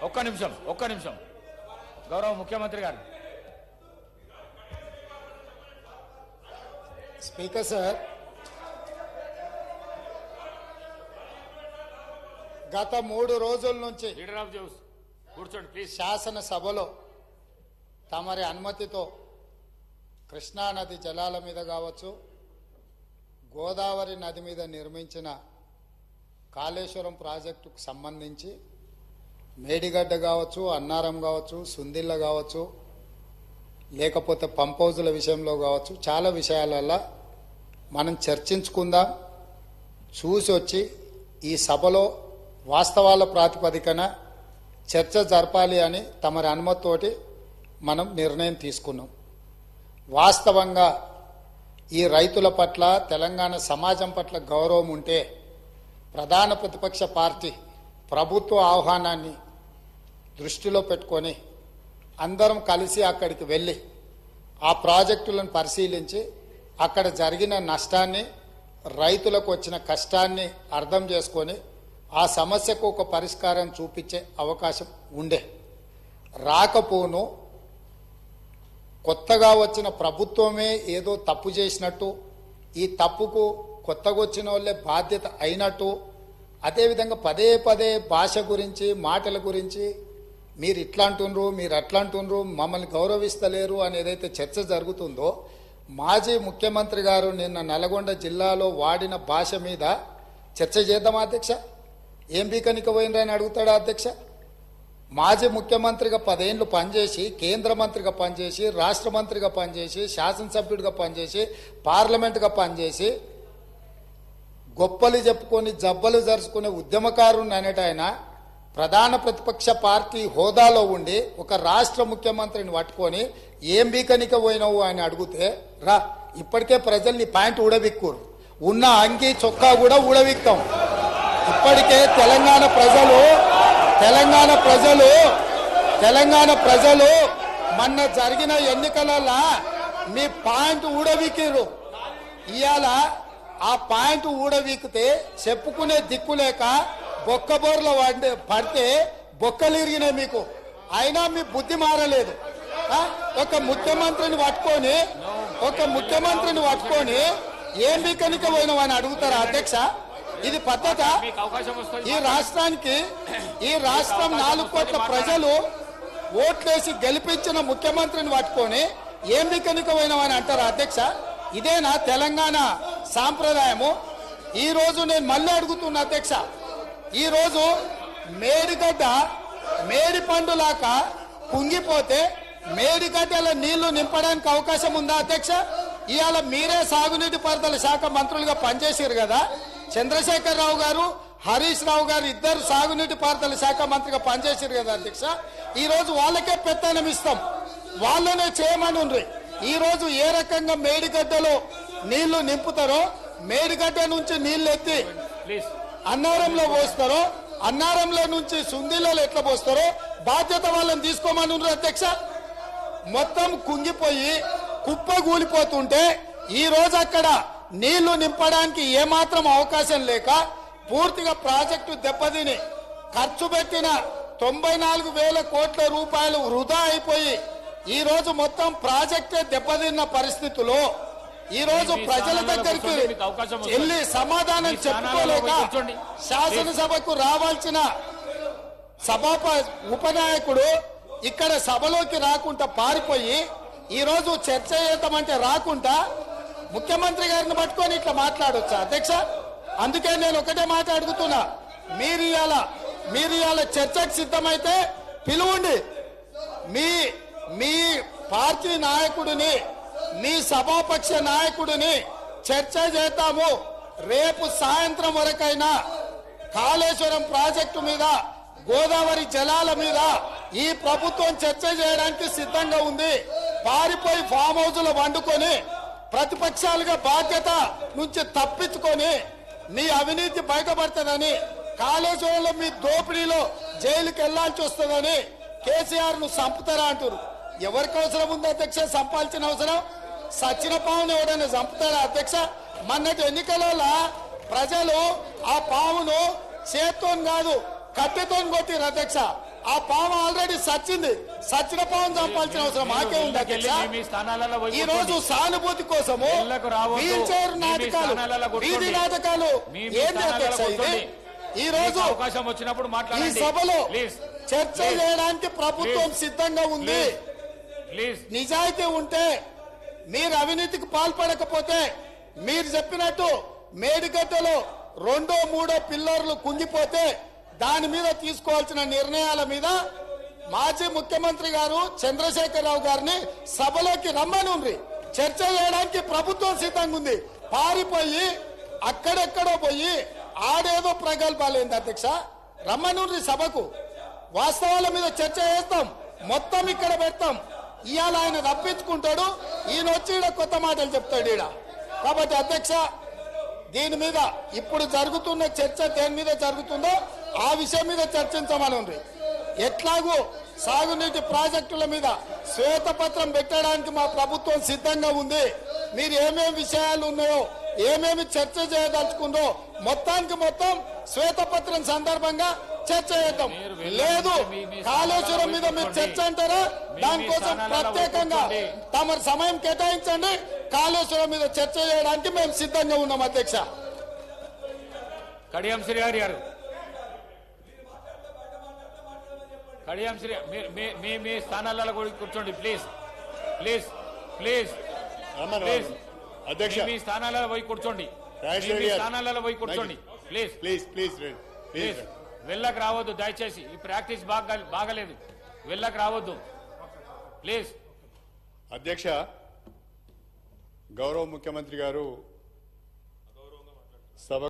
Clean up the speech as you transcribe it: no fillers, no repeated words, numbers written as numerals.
ఒక్క నిమిషం గౌరవ ముఖ్యమంత్రి గారు. స్పీకర్ సార్, గత 3 రోజుల నుంచి కూర్చోండి ప్లీజ్. శాసనసభలో తమరి అనుమతితో కృష్ణానది జలాల మీద కావచ్చు, గోదావరి నది మీద నిర్మించిన కాళేశ్వరం ప్రాజెక్టుకు సంబంధించి మేడిగడ్డ కావచ్చు, అన్నారం కావచ్చు, సుందిళ్ళ కావచ్చు, లేకపోతే పంప్ హౌజుల విషయంలో కావచ్చు, చాలా విషయాలలో మనం చర్చించుకుందాం, చూసి వచ్చి ఈ సభలో వాస్తవాల ప్రాతిపదికన చర్చ జరపాలి అని తమరి అనుమతితోటి మనం నిర్ణయం తీసుకున్నాం. వాస్తవంగా ఈ రైతుల పట్ల, తెలంగాణ సమాజం పట్ల గౌరవం ఉంటే ప్రధాన ప్రతిపక్ష పార్టీ ప్రభుత్వ ఆహ్వానాన్ని దృష్టిలో పెట్టుకొని అందరం కలిసి అక్కడికి వెళ్ళి ఆ ప్రాజెక్టులను పరిశీలించి అక్కడ జరిగిన నష్టాన్ని, రైతులకు వచ్చిన కష్టాన్ని అర్థం చేసుకొని ఆ సమస్యకు ఒక పరిష్కారం చూపించే అవకాశం ఉండే. రాకపోను కొత్తగా వచ్చిన ప్రభుత్వమే ఏదో తప్పు చేసినట్టు, ఈ తప్పుకు కొత్తగా వచ్చిన వాళ్ళే బాధ్యత అయినట్టు, అదేవిధంగా పదే పదే భాష గురించి, మాటల గురించి మీరు ఇట్లా అంటుండ్రు, మీరు అట్లా అంటుండ్రు, మమ్మల్ని గౌరవిస్తలేరు అని ఏదైతే చర్చ జరుగుతుందో, మాజీ ముఖ్యమంత్రి గారు నిన్న నల్గొండ జిల్లాలో వాడిన భాష మీద చర్చ చేద్దామా అధ్యక్ష? ఏం బీకనిక పోయినరని అడుగుతాడా అధ్యక్ష? మాజీ ముఖ్యమంత్రిగా 10 ఏళ్ళు పనిచేసి, కేంద్ర మంత్రిగా పనిచేసి, రాష్ట్ర మంత్రిగా పనిచేసి, శాసనసభ్యుడిగా పనిచేసి, పార్లమెంటుగా పనిచేసి, గొప్పలు చెప్పుకొని జబ్బలు జరుచుకునే ఉద్యమకారుని అనేట ఆయన ప్రధాన ప్రతిపక్ష పార్టీ హోదాలో ఉండి ఒక రాష్ట్ర ముఖ్యమంత్రిని పట్టుకొని ఏం బీకనిక పోయినావు అని అడిగితే, రా ఇప్పటికే ప్రజల్ని ప్యాంటు ఊడబిక్కురు, ఉన్న అంగి చొక్కా కూడా ఊడబిక్తాం. ఇప్పటికే తెలంగాణ ప్రజలు మొన్న జరిగిన ఎన్నికలలో మీ పాయింట్ ఊడబీకిరు. ఇవాళ ఆ పాయింట్ ఊడబీకితే చెప్పుకునే దిక్కులేక బొక్కబోర్ల పడితే బొక్కలు ఇరిగినాయి మీకు. అయినా మీ బుద్ధి మారలేదు. ఒక ముఖ్యమంత్రిని పట్టుకొని ఏం బీకనిక పోయినావని అడుగుతారా అధ్యక్ష? ఇది పద్ధత? ఈ రాష్ట్రం 4 కోట్ల ప్రజలు ఓట్లేసి గెలిపించిన ముఖ్యమంత్రిని పట్టుకొని ఏం బీకనిక పోయినావని అంటారా అధ్యక్ష? ఇదేనా తెలంగాణ సాంప్రదాయము? ఈ రోజు నేను మళ్ళీ అడుగుతున్నా అధ్యక్ష, ఈ రోజు మేడి పండులాక కుంగిపోతే మేడిగడ్డల నీళ్లు నింపడానికి అవకాశం ఉందా అధ్యక్ష? ఇవాళ మీరే సాగునీటి పారుదల శాఖ మంత్రులుగా పనిచేసారు కదా. చంద్రశేఖర్ రావు గారు, హరీష్ రావు గారు ఇద్దరు సాగునీటి పారుదల శాఖ మంత్రిగా పనిచేసారు కదా అధ్యక్ష. ఈ రోజు వాళ్ళకే పెత్తనం ఇస్తాం, వాళ్ళనే చేయమని ఉండ్రి. ఈ రోజు ఏ రకంగా మేడిగడ్డలో నీళ్లు నింపుతారో, మేడిగడ్డ నుంచి నీళ్లు ఎత్తి అన్నారంలో పోస్తారో, అన్నారంలో నుంచి సుందిలలో ఎట్లా పోస్తారో బాధ్యత వాళ్ళని తీసుకోమని ఉండ్రి అధ్యక్ష. మొత్తం కుంగిపోయి కుప్పగూలిపోతుంటే ఈ రోజు అక్కడ నీళ్లు నింపడానికి ఏమాత్రం అవకాశం లేక పూర్తిగా ప్రాజెక్టు దెబ్బతిని ఖర్చు పెట్టిన 94,000 కోట్ల రూపాయలు వృధా అయిపోయి ఈ రోజు మొత్తం ప్రాజెక్టే దెబ్బతిన్న పరిస్థితుల్లో ఈ రోజు ప్రజల దగ్గరికి వెళ్ళి సమాధానం చెప్పుకోలేక శాసనసభకు రావాల్సిన ఉపనాయకుడు ఇక్కడ సభలోకి రాకుండా పారిపోయి ఈ రోజు చర్చ చేద్దామంటే రాకుండా ముఖ్యమంత్రి గారిని పట్టుకొని ఇట్లా మాట్లాడొచ్చా అధ్యక్ష? అందుకే నేను ఒకటే మాట అడుగుతున్నా, మీరు ఇవాళ చర్చకు సిద్ధమైతే పిలువండి. మీ పార్టీ నాయకుడిని, మీ సభాపక్ష నాయకుడిని చర్చ చేద్దాము. రేపు సాయంత్రం వరకైనా కాళేశ్వరం ప్రాజెక్టు మీద, గోదావరి జలాల మీద ఈ ప్రభుత్వం చర్చ చేయడానికి సిద్ధంగా ఉంది. పారిపోయి ఫామ్ హౌస్లో వండుకొని ప్రతిపక్షాలుగా బాధ్యత నుంచి తప్పించుకొని మీ అవినీతి బయటపడుతుందని, కాళేశ్వరంలో మీ దోపిడీలో జైలుకి వెళ్లాల్సి వస్తుందని కేసీఆర్ ను చంపుతారా అంటారు. ఎవరికి అవసరం ఉంది అధ్యక్ష చంపాల్సిన అవసరం? సచిన పావును ఎవడైనా చంపుతారా అధ్యక్ష? మొన్నటి ఎన్నికలలో ప్రజలు ఆ పావును చేత్తో కాదు కట్టెతో కొట్టిరు అధ్యక్ష. ఆ పాము ఆల్రెడీ సచ్చింది. సచ్చిన పాము చంపాల్సిన అవసరం మాకే ఉంది అధ్యక్ష. మీ స్థానాలలో పోయి ఈ రోజు సానుభూతి కోసము ఇళ్లకు రావద్దు. వీల్ చైర్ మీ నాటకాలు, స్థానాలలో కూర్చోండి. వీధి నాటకాలు ఏంటి అధ్యక్ష ఇది? ఈ రోజు అవకాశం వచ్చినప్పుడు ఈ మాట్లాడండి. సభలో ప్లీజ్ చర్చ చేయడానికి ప్రభుత్వం సిద్ధంగా ఉంది. ప్లీజ్ నిజాయితీ ఉంటే, మీరు అవినీతికి పాల్పడకపోతే, మీరు చెప్పినట్టు మేడిగడ్డలో 2, 3 పిల్లర్లు కుంగిపోతే దాని మీద తీసుకోవాల్సిన నిర్ణయాల మీద మాజీ ముఖ్యమంత్రి గారు చంద్రశేఖరరావు గారిని సభలోకి రమ్మనుండ్రి. చర్చ చేయడానికి ప్రభుత్వం సిద్ధంగా ఉంది. పారిపోయి అక్కడెక్కడో పోయి ఆడేదో ప్రగల్భాలేంది అధ్యక్ష. రమ్మనుండ్రి సభకు. వాస్తవాల మీద చర్చ చేస్తాం, మొత్తం ఇక్కడ పెడతాం. ఇవాళ ఆయన తప్పించుకుంటాడు, ఈయన వచ్చి ఈడ కొత్త మాటలు చెప్తాడు ఈడ. కాబట్టి అధ్యక్ష, దీని మీద ఇప్పుడు జరుగుతున్న చర్చ దేని మీద జరుగుతుందో ఆ విషయం మీద చర్చించమని ఉంది. ఎట్లాగూ సాగునీటి ప్రాజెక్టుల మీద శ్వేతపత్రం పెట్టడానికి మా ప్రభుత్వం సిద్ధంగా ఉంది. మీరు ఏమేమి విషయాలు ఉన్నాయో, ఏమేమి చర్చ చేయదలుచుకుందో మొత్తానికి మొత్తం శ్వేతపత్రం సందర్భంగా చర్చ చేద్దాం. లేదు కాళేశ్వరం మీద మీరు చర్చ అంటారా, దానికోసం ప్రత్యేకంగా తమ సమయం కేటాయించండి. కాళేశ్వరం మీద చర్చ చేయడానికి మేము సిద్ధంగా ఉన్నాం అధ్యక్ష. కడియం శ్రీహరి గారు, కడియం శ్రీ మీ స్థానాలలో కూర్చోండి ప్లీజ్. ప్లీజ్ ప్లీజ్ ప్లీజ్ అధ్యక్ష, మీ స్థానాలలో పోయి కూర్చోండి. మీ స్థానాలలో పోయి కూర్చోండి ప్లీజ్. ప్లీజ్ ప్లీజ్ ప్లీజ్ వెళ్ళకు రావద్దు దయచేసి. ఈ ప్రాక్టీస్ బాగలేదు, వెళ్ళకు రావద్దు ప్లీజ్. అధ్యక్ష, గౌరవ ముఖ్యమంత్రి గారు సభ